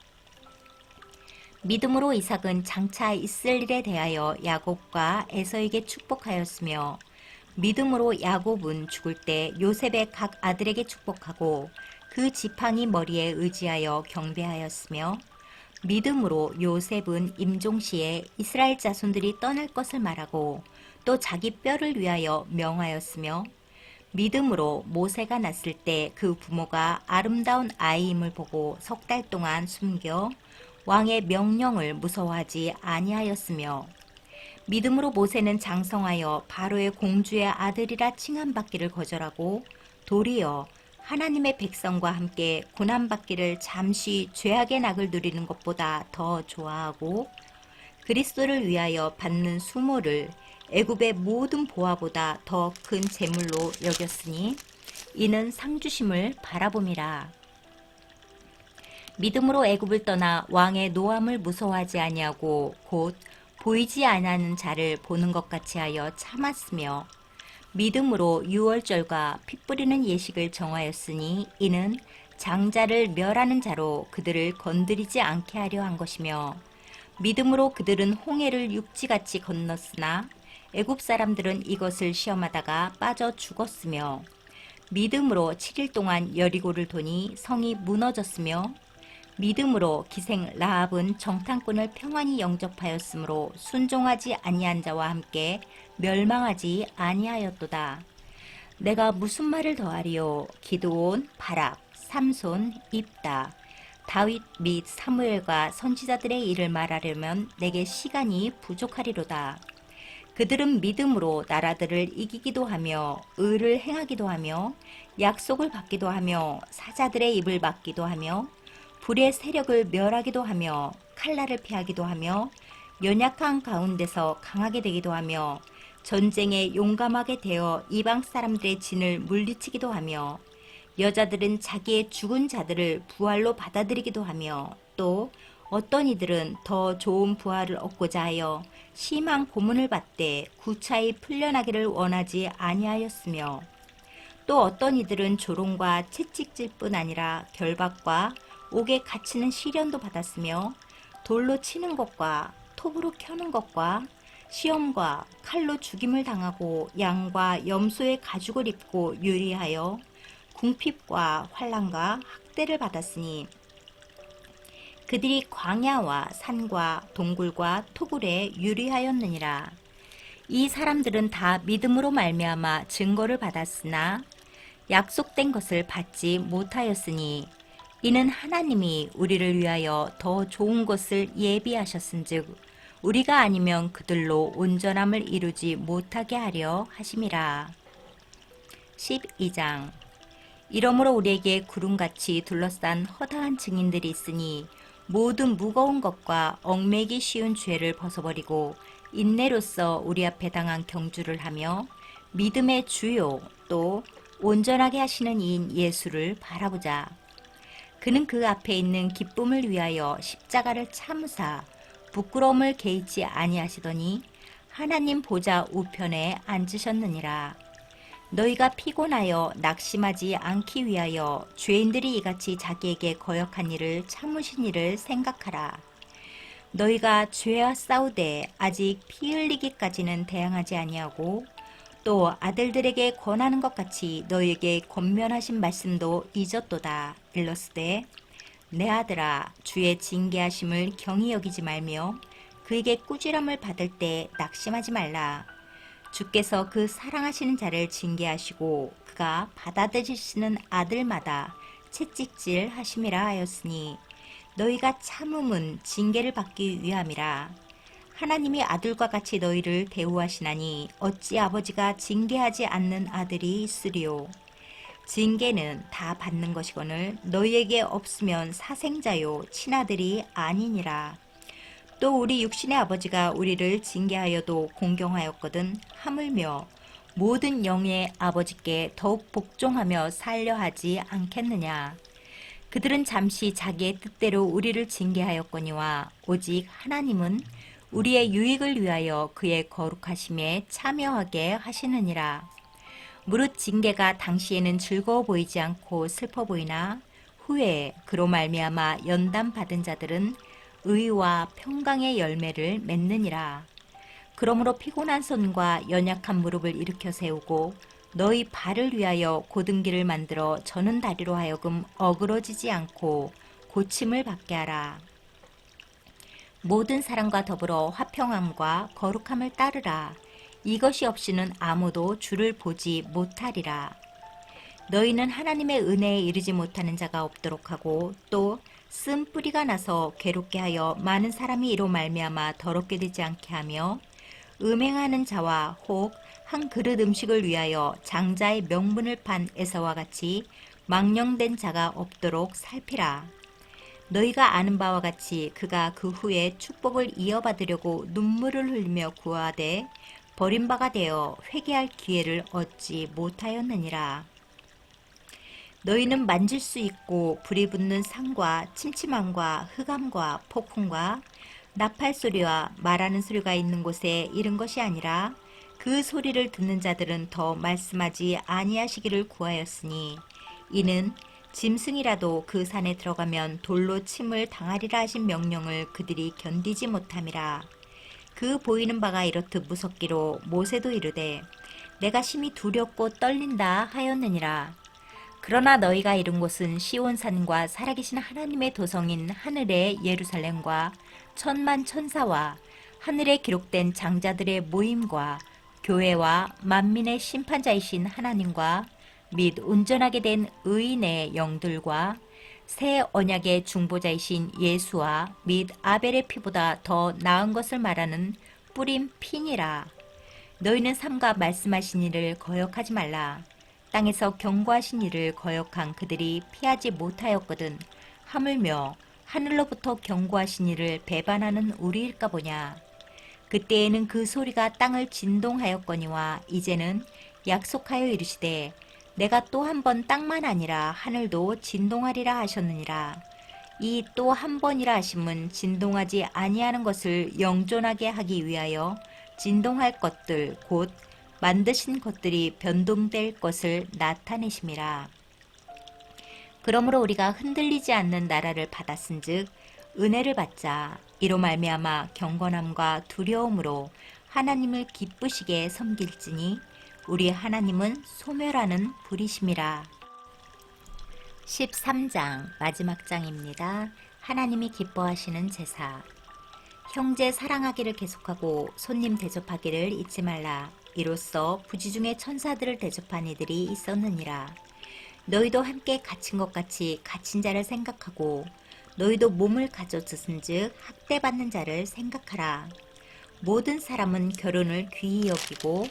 믿음으로 이삭은 장차 있을 일에 대하여 야곱과 에서에게 축복하였으며 믿음으로 야곱은 죽을 때 요셉의 각 아들에게 축복하고 그 지팡이 머리에 의지하여 경배하였으며 믿음으로 요셉은 임종시에 이스라엘 자손들이 떠날 것을 말하고 또 자기 뼈를 위하여 명하였으며 믿음으로 모세가 났을 때 그 부모가 아름다운 아이임을 보고 석 달 동안 숨겨 왕의 명령을 무서워하지 아니하였으며 믿음으로 모세는 장성하여 바로의 공주의 아들이라 칭함받기를 거절하고 도리어 하나님의 백성과 함께 고난받기를 잠시 죄악의 낙을 누리는 것보다 더 좋아하고 그리스도를 위하여 받는 수모를 애굽의 모든 보화보다 더 큰 재물로 여겼으니 이는 상주심을 바라봄이라. 믿음으로 애굽을 떠나 왕의 노함을 무서워하지 아니하고 곧 보이지 아니하는 자를 보는 것 같이 하여 참았으며 믿음으로 유월절과 피 뿌리는 예식을 정하였으니 이는 장자를 멸하는 자로 그들을 건드리지 않게 하려 한 것이며 믿음으로 그들은 홍해를 육지같이 건넜으나 애굽 사람들은 이것을 시험하다가 빠져 죽었으며 믿음으로 7일 동안 여리고를 도니 성이 무너졌으며 믿음으로 기생 라합은 정탐꾼을 평안히 영접하였으므로 순종하지 아니한 자와 함께 멸망하지 아니하였도다. 내가 무슨 말을 더하리요? 기드온, 바락, 삼손, 입다, 다윗 및 사무엘과 선지자들의 일을 말하려면 내게 시간이 부족하리로다. 그들은 믿음으로 나라들을 이기기도 하며 의를 행하기도 하며 약속을 받기도 하며 사자들의 입을 막기도 하며 불의 세력을 멸하기도 하며 칼날을 피하기도 하며 연약한 가운데서 강하게 되기도 하며 전쟁에 용감하게 되어 이방 사람들의 진을 물리치기도 하며 여자들은 자기의 죽은 자들을 부활로 받아들이기도 하며 또 어떤 이들은 더 좋은 부활을 얻고자 하여 심한 고문을 받되 구차히 풀려나기를 원하지 아니하였으며 또 어떤 이들은 조롱과 채찍질 뿐 아니라 결박과 옥에 갇히는 시련도 받았으며 돌로 치는 것과 톱으로 켜는 것과 시험과 칼로 죽임을 당하고 양과 염소의 가죽을 입고 유리하여 궁핍과 환난과 학대를 받았으니 그들이 광야와 산과 동굴과 토굴에 유리하였느니라. 이 사람들은 다 믿음으로 말미암아 증거를 받았으나 약속된 것을 받지 못하였으니 이는 하나님이 우리를 위하여 더 좋은 것을 예비하셨은즉 우리가 아니면 그들로 온전함을 이루지 못하게 하려 하심이라. 12장. 이러므로 우리에게 구름같이 둘러싼 허다한 증인들이 있으니 모든 무거운 것과 얽매기 쉬운 죄를 벗어버리고 인내로써 우리 앞에 당한 경주를 하며 믿음의 주요 또 온전하게 하시는 이인 예수를 바라보자. 그는 그 앞에 있는 기쁨을 위하여 십자가를 참으사 부끄러움을 개의치 아니하시더니 하나님 보좌 우편에 앉으셨느니라. 너희가 피곤하여 낙심하지 않기 위하여 죄인들이 이같이 자기에게 거역한 일을 참으신 일을 생각하라. 너희가 죄와 싸우되 아직 피 흘리기까지는 대항하지 아니하고 또 아들들에게 권하는 것 같이 너희에게 권면하신 말씀도 잊었도다. 일러스되 내 아들아 주의 징계하심을 경히 여기지 말며 그에게 꾸지람을 받을 때 낙심하지 말라. 주께서 그 사랑하시는 자를 징계하시고 그가 받아들이시는 아들마다 채찍질 하심이라 하였으니 너희가 참음은 징계를 받기 위함이라. 하나님이 아들과 같이 너희를 대우하시나니 어찌 아버지가 징계하지 않는 아들이 있으리요. 징계는 다 받는 것이거늘 너희에게 없으면 사생자요 친아들이 아니니라. 또 우리 육신의 아버지가 우리를 징계하여도 공경하였거든 하물며 모든 영의 아버지께 더욱 복종하며 살려 하지 않겠느냐. 그들은 잠시 자기의 뜻대로 우리를 징계하였거니와 오직 하나님은 우리의 유익을 위하여 그의 거룩하심에 참여하게 하시느니라. 무릇 징계가 당시에는 즐거워 보이지 않고 슬퍼 보이나 후에 그로 말미암아 연단 받은 자들은 의와 평강의 열매를 맺느니라. 그러므로 피곤한 손과 연약한 무릎을 일으켜 세우고 너희 발을 위하여 곧은 길을 만들어 저는 다리로 하여금 어그러지지 않고 고침을 받게 하라. 모든 사람과 더불어 화평함과 거룩함을 따르라. 이것이 없이는 아무도 주를 보지 못하리라. 너희는 하나님의 은혜에 이르지 못하는 자가 없도록 하고 또 쓴 뿌리가 나서 괴롭게 하여 많은 사람이 이로 말미암아 더럽게 되지 않게 하며 음행하는 자와 혹 한 그릇 음식을 위하여 장자의 명분을 판 에서와 같이 망령된 자가 없도록 살피라. 너희가 아는 바와 같이 그가 그 후에 축복을 이어받으려고 눈물을 흘리며 구하되 버림바가 되어 회개할 기회를 얻지 못하였느니라. 너희는 만질 수 있고 불이 붙는 산과 침침함과 흑암과 폭풍과 나팔 소리와 말하는 소리가 있는 곳에 이른 것이 아니라 그 소리를 듣는 자들은 더 말씀하지 아니하시기를 구하였으니 이는 짐승이라도 그 산에 들어가면 돌로 침을 당하리라 하신 명령을 그들이 견디지 못함이라. 그 보이는 바가 이렇듯 무섭기로 모세도 이르되 내가 심히 두렵고 떨린다 하였느니라. 그러나 너희가 이른 곳은 시온산과 살아계신 하나님의 도성인 하늘의 예루살렘과 천만 천사와 하늘에 기록된 장자들의 모임과 교회와 만민의 심판자이신 하나님과 및 온전하게 된 의인의 영들과 새 언약의 중보자이신 예수와 및 아벨의 피보다 더 나은 것을 말하는 뿌린 피니라. 너희는 삼가 말씀하신 이를 거역하지 말라. 땅에서 경고하신 이를 거역한 그들이 피하지 못하였거든 하물며 하늘로부터 경고하신 이를 배반하는 우리일까 보냐. 그때에는 그 소리가 땅을 진동하였거니와 이제는 약속하여 이르시되 내가 또 한 번 땅만 아니라 하늘도 진동하리라 하셨느니라. 이 또 한 번이라 하심은 진동하지 아니하는 것을 영존하게 하기 위하여 진동할 것들 곧 만드신 것들이 변동될 것을 나타내심이라. 그러므로 우리가 흔들리지 않는 나라를 받았은즉 은혜를 받자. 이로 말미암아 경건함과 두려움으로 하나님을 기쁘시게 섬길지니 우리 하나님은 소멸하는 불이심이라. 13장 마지막 장입니다. 하나님이 기뻐하시는 제사. 형제 사랑하기를 계속하고 손님 대접하기를 잊지 말라. 이로써 부지 중에 천사들을 대접한 이들이 있었느니라. 너희도 함께 갇힌 것 같이 갇힌 자를 생각하고 너희도 몸을 가졌은즉 학대받는 자를 생각하라. 모든 사람은 결혼을 귀히 여기고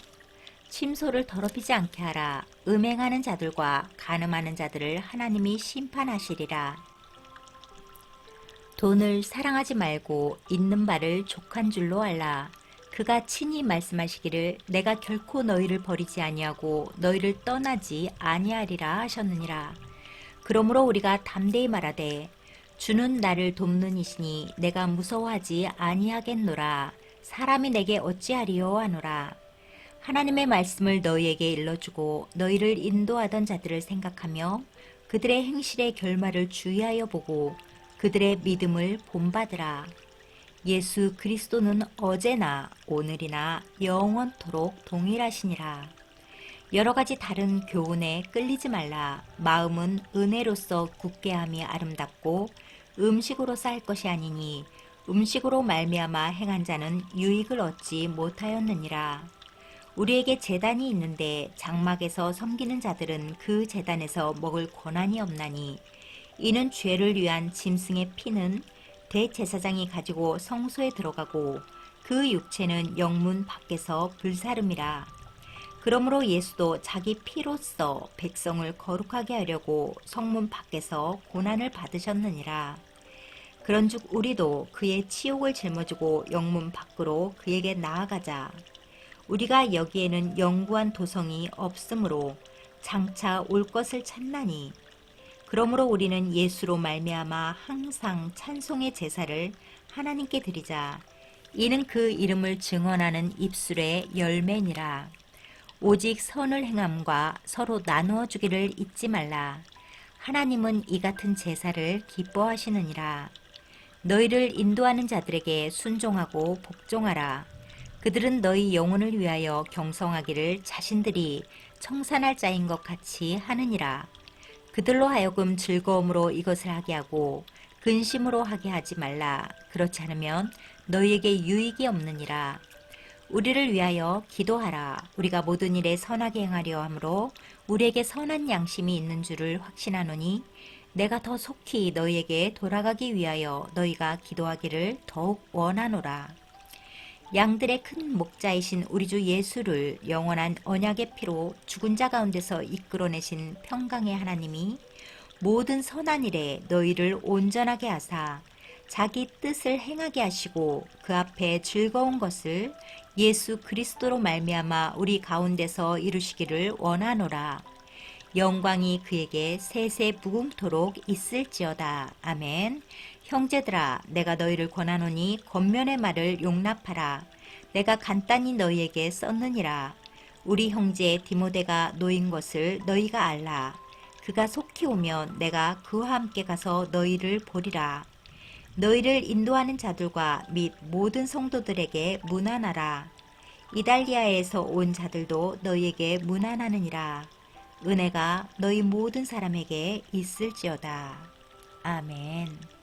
침소를 더럽히지 않게 하라. 음행하는 자들과 간음하는 자들을 하나님이 심판하시리라. 돈을 사랑하지 말고 있는 바를 족한 줄로 알라. 그가 친히 말씀하시기를 내가 결코 너희를 버리지 아니하고 너희를 떠나지 아니하리라 하셨느니라. 그러므로 우리가 담대히 말하되 주는 나를 돕는 이시니 내가 무서워하지 아니하겠노라. 사람이 내게 어찌하리요 하노라. 하나님의 말씀을 너희에게 일러주고 너희를 인도하던 자들을 생각하며 그들의 행실의 결말을 주의하여 보고 그들의 믿음을 본받으라. 예수 그리스도는 어제나 오늘이나 영원토록 동일하시니라. 여러 가지 다른 교훈에 끌리지 말라. 마음은 은혜로서 굳게함이 아름답고 음식으로 쌓을 것이 아니니 음식으로 말미암아 행한 자는 유익을 얻지 못하였느니라. 우리에게 제단이 있는데 장막에서 섬기는 자들은 그 제단에서 먹을 권한이 없나니 이는 죄를 위한 짐승의 피는 대제사장이 가지고 성소에 들어가고 그 육체는 영문 밖에서 불사름이라. 그러므로 예수도 자기 피로써 백성을 거룩하게 하려고 성문 밖에서 고난을 받으셨느니라. 그런즉 우리도 그의 치욕을 짊어지고 영문 밖으로 그에게 나아가자. 우리가 여기에는 영구한 도성이 없으므로 장차 올 것을 찾나니 그러므로 우리는 예수로 말미암아 항상 찬송의 제사를 하나님께 드리자. 이는 그 이름을 증언하는 입술의 열매니라. 오직 선을 행함과 서로 나누어 주기를 잊지 말라. 하나님은 이 같은 제사를 기뻐하시느니라. 너희를 인도하는 자들에게 순종하고 복종하라. 그들은 너희 영혼을 위하여 경성하기를 자신들이 청산할 자인 것 같이 하느니라. 그들로 하여금 즐거움으로 이것을 하게 하고 근심으로 하게 하지 말라. 그렇지 않으면 너희에게 유익이 없느니라. 우리를 위하여 기도하라. 우리가 모든 일에 선하게 행하려 함으로 우리에게 선한 양심이 있는 줄을 확신하노니 내가 더 속히 너희에게 돌아가기 위하여 너희가 기도하기를 더욱 원하노라. 양들의 큰 목자이신 우리 주 예수를 영원한 언약의 피로 죽은 자 가운데서 이끌어내신 평강의 하나님이 모든 선한 일에 너희를 온전하게 하사 자기 뜻을 행하게 하시고 그 앞에 즐거운 것을 예수 그리스도로 말미암아 우리 가운데서 이루시기를 원하노라. 영광이 그에게 세세 무궁토록 있을지어다. 아멘. 형제들아, 내가 너희를 권하노니 겉면의 말을 용납하라. 내가 간단히 너희에게 썼느니라. 우리 형제 디모데가 놓인 것을 너희가 알라. 그가 속히 오면 내가 그와 함께 가서 너희를 보리라. 너희를 인도하는 자들과 및 모든 성도들에게 문안하라. 이달리아에서 온 자들도 너희에게 문안하느니라. 은혜가 너희 모든 사람에게 있을지어다. 아멘.